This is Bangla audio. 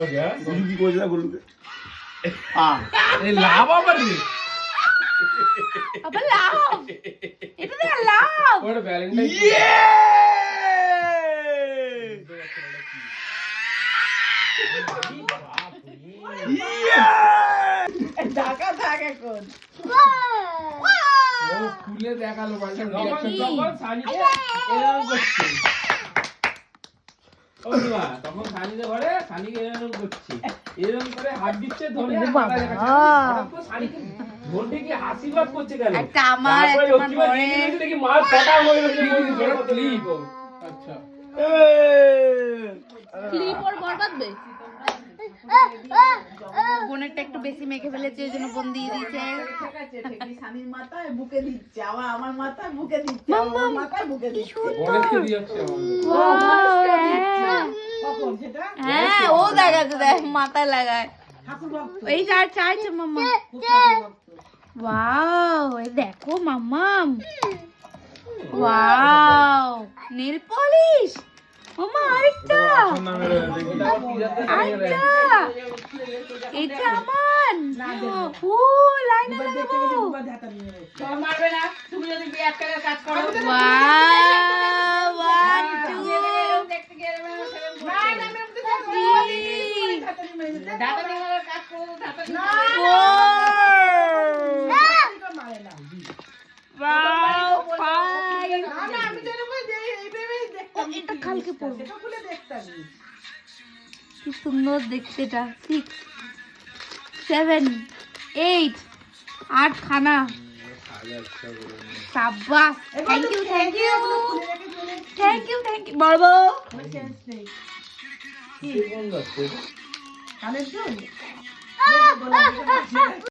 গুলু কি করেছে গুলুকে লাভ আবার আবার লাভ এটা তো লাভ ওটা ভ্যালেন্টাইন ঢাকা থাক এখন ও খুলে দেখালো বালটা রিঅ্যাকশন তখন সানিকে এরকম করছে ও মা তখন সানিকে ঘরে সানিকে এরকম করছে এরকম করে হাত দিচ্ছে ধরে মাথা দেখাচ্ছে সানিকে ধরে কি আশীর্বাদ করছে কেন একটা আমার একটা পরে দেখি মা ফটা হয়ে গেছে ক্লিপ আচ্ছা ক্লিপ ওর বরবাদ বে বোনেরটা একটু বেশি মেখে ফেলেছে এই জন্য বোন দিয়ে দিয়েছে স্বামীর মাথায় বুকে দিচ্ছে আবার আমার মাথায় বুকে দিচ্ছে আমার মাথায় বুকে দিচ্ছে বলেছে রিঅ্যাকশন কখন সেটা হ্যাঁ ও দেখাতে দেয় মাথায় লাগায় ঠাকুর ভক্ত এই চাইছে মাম্মা খুব ঠাকুর ভক্ত ওয়াও এই দেখো মাম্মাম ওয়াও নেল পলিশ মাম্মা আরেকটা আরেকটা এটা আমার ও লাইনার লাগাবো দুবার ধাতা নিয়ে নেবে সব মারবে না তুমি যদি বিয়ে করে কাজ করো ওয়াও ওয়ান টু দেখতে গিয়ে না না আমি আমাদের ধাতা নিয়ে মেরে দিতে দাদা নিয়ে কাজ করো দাদা না মারে না ওয়াও ফাইভ না না আমি জানি যে এই ভেবেই দেখতাম এটা কালকে পড়বো সেটা খুলে দেখতাম কি সুন্দর দেখতে এটা 6 7 8 8 খানা সাবাস thank you thank you thank you thank you বলবো চেঞ্জ নেই কোন দস্তে কানের জন্য